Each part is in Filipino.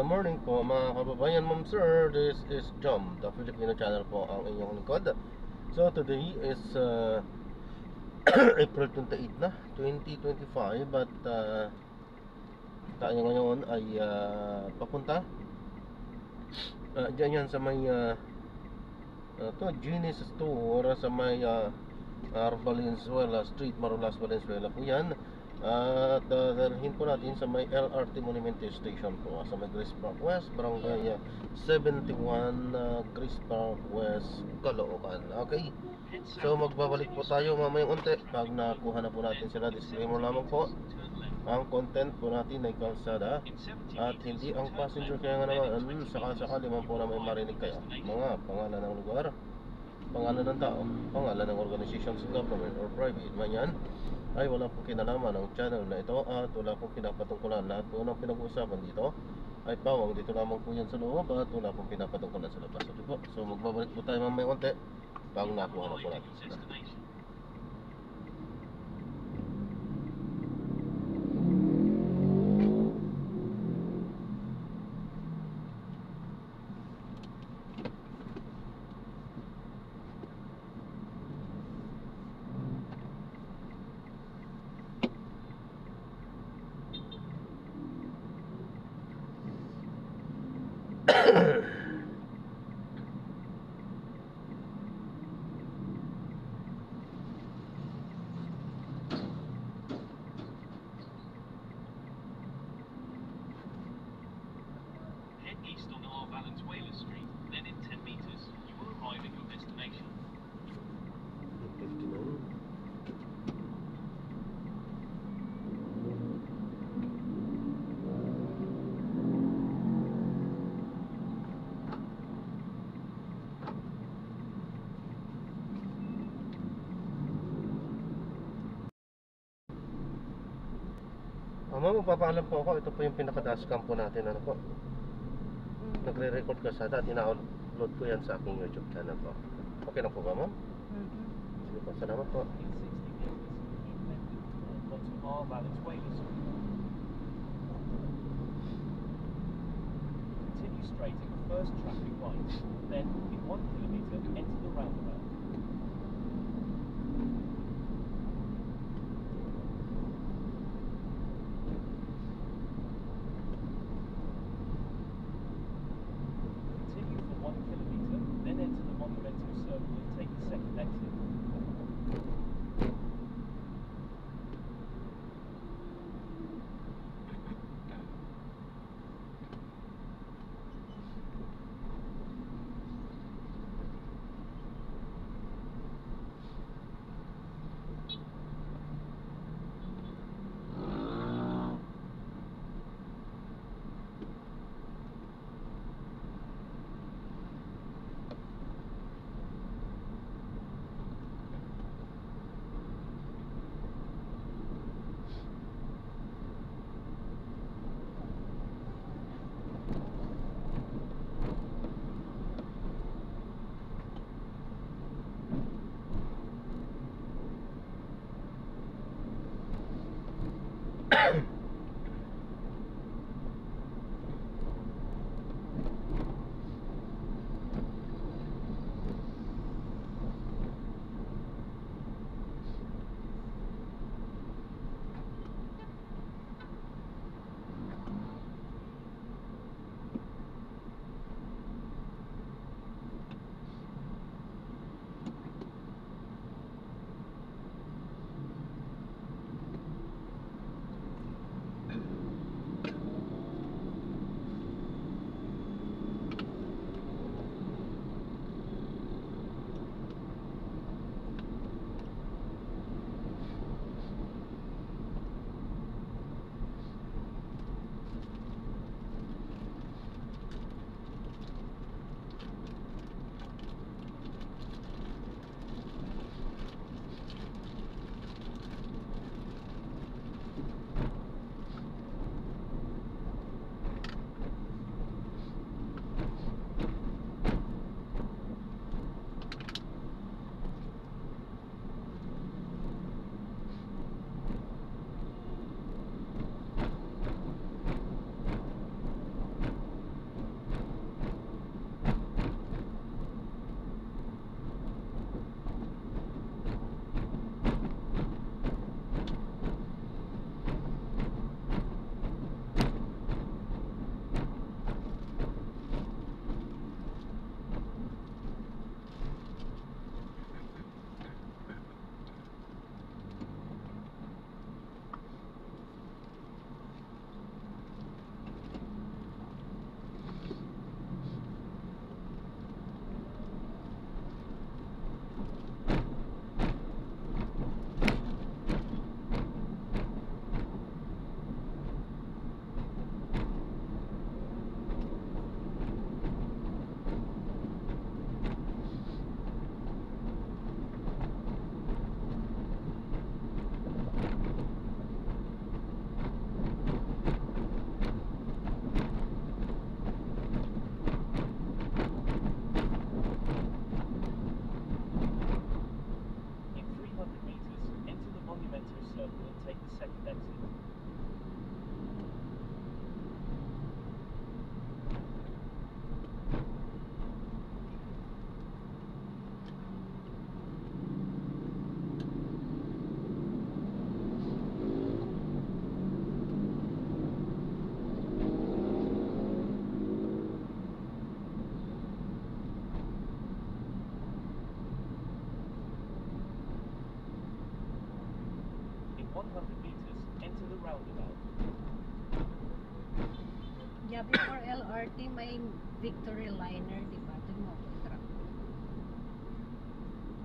Morning po mga kababayan, ma'am sir. This is Jom, the Filipino channel po ang inyong lingkod. So today is April 28 na, 2025. At tayo ngayon ay papunta dyan yan sa may Genius Store sa may Valenzuela Street, Marulas, Valenzuela po yan. At dalhin po natin sa may LRT Monument Station po, sa may Grace Park West, Barangay 71, Grace Park West, Caloocan. Okay, so magbabalik po tayo mamayang unti pag nakuha na po natin sila. Disclaimer lamang po, ang content po natin ay kalsada at hindi ang passenger. Kaya nga naman, sakasakali man po na may marinig kayo mga pangalan ng lugar, pangalan ng tao, pangalan ng organizations, government or private man yan, ay wala pong kinalaman ng channel na ito at wala pong pinapatungkulan. Lahat po ng pinag-uusapan dito ay pawang dito lamang po yan sa loob at wala pong pinapatungkulan sa labas. Okay po, so magbabalik po tayo mamaya konti pag nakuha na po natin sila. Head east on our Valenzuela Street, then in 10 meters, you will arrive at your destination. 59. Ma'am, magpapaalam po ako. Ito po yung pinaka-dashcam po natin. Ano po? Nagre-record ka sa dati. Ina-upload ko yan sa aking YouTube channel po. Okay na po ba, ma'am? Sige po, salamat po. In 60 meters, keep left onto our Valenzuela Street. Continue straight at the first traffic light. Then, in 1 kilometer, enter the roundabout. Continue for 1 kilometer, then enter the Monumental Circle and take the second exit. meters, enter the roundabout. Yeah, before LRT may Victory Liner, di ba? Doon mo ako i-drop.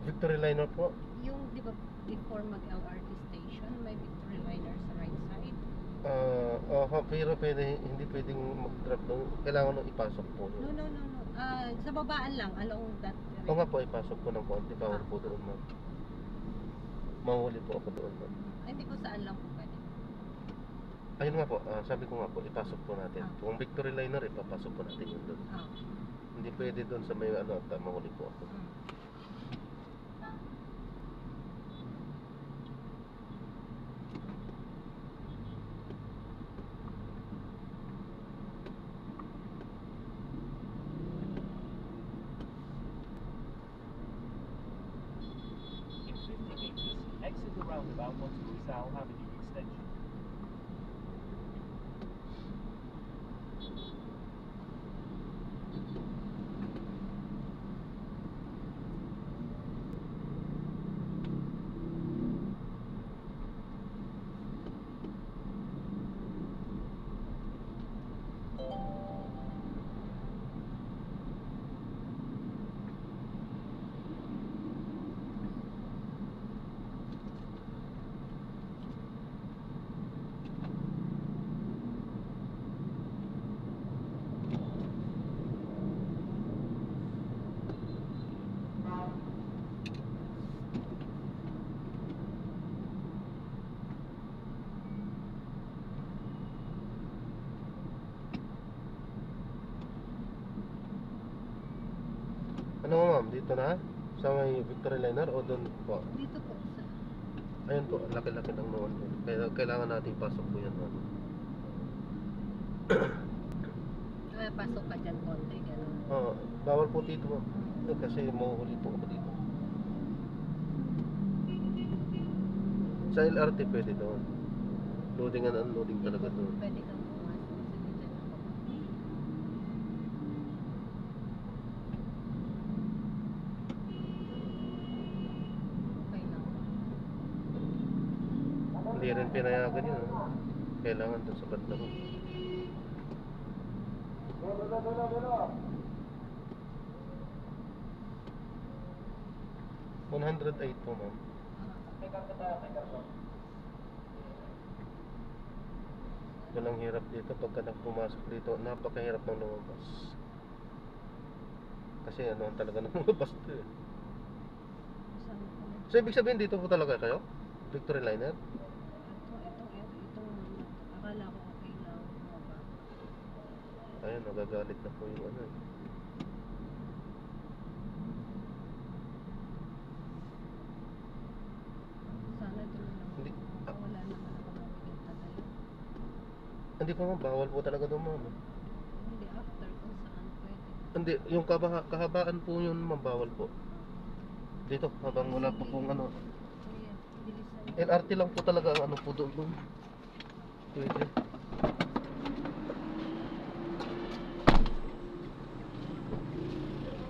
Victory Liner po. Yung, di ba, before mag-LRT station, may Victory Liner sa right side. Pero hindi pwedeng mag-drop doon. Kailangan nung ipasok po. No. Sa babaan lang, along that Oo nga po, ipasok po ng konti. Bawal po doon, ma'am. Mahuli po ako doon, ma'am. Ay, hindi ko saan lang po pwede. Ayun nga po, sabi ko nga po, ipasok po natin. Kung Victory Liner, ipapasok po natin yun doon. Hindi pwede doon sa may ano, at mahuli po ako. In 50 meters, exit the roundabout onto Rizal Avenue extension. Ano ma'am, dito na? Sa may Victory Liner o doon po? Dito po sa... Ayun po, laki-laki ng noon. Kaya kailangan natin pasok po yan, ma'am. pasok ka dyan konti, gano'n. Oo, bawal po dito, ma'am. Kasi mahuhuli po ako dito. Sa LRT pwede doon. Loading and unloading talaga doon. Pwede kang pumasok. Sige, dyan ako. Okay lang. Hindi rin pinayagan yun. Kailangan doon sa banda mo. $108 po, ma'am. Yun ang hirap dito. Pagka pumasok dito, napakahirap ng lumabas. Kasi ano talaga ng lumabas dito eh. Saan ko na? So ibig sabihin dito po talaga kayo? Victory Liner? Itong, akala ko okay lang. Maba. Ayun, nagagalit na po yung ano eh. Sana doon lang. Hindi. Wala naman ako makikita tayo. Hindi po ma'am, bawal po talaga doon ma'am. Hindi, after kung saan pwede. Hindi, yung kahabaan po yun ma'am, bawal po. Dito, habang wala pa pong ano. Kuya, bilisan mo. LRT lang po talaga ang ano po doon. Pwede.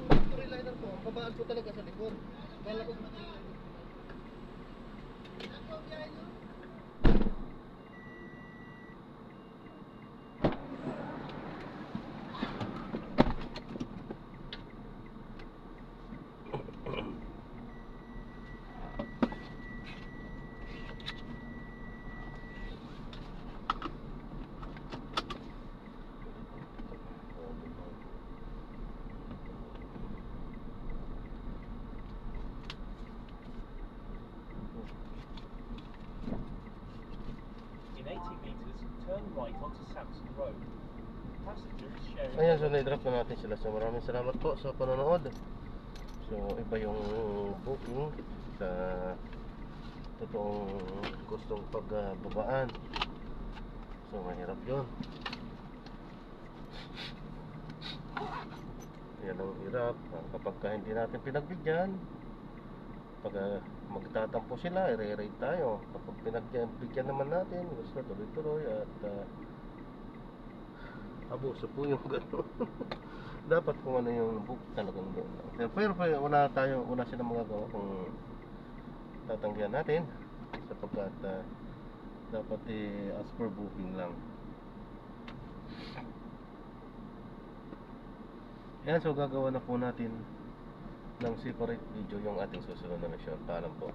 Victory Liner po, ang babaan po talaga sa likod. Kala ko In 80 meters, turn right onto Samson Road. Passengers sharing... ayan, so na-drop na natin sila. So maraming salamat po sa panonood. So iba yung booking sa totoong gustong pagbabaan. So mahirap yun. Yan ang hirap kapag hindi natin pinagbigyan. Pag magtatampo sila, i-rate tayo. Kapag pinagbigyan naman natin, gusto tuloy-tuloy at abuso po yung gano'n. Dapat kung ano yung book talagang doon. Pero wala silang magagawa kung tatanggihan natin sapagkat Dapat as per booking lang. Yan, so gagawa na po natin ng separate video yung ating susunod na mission. Paalam po.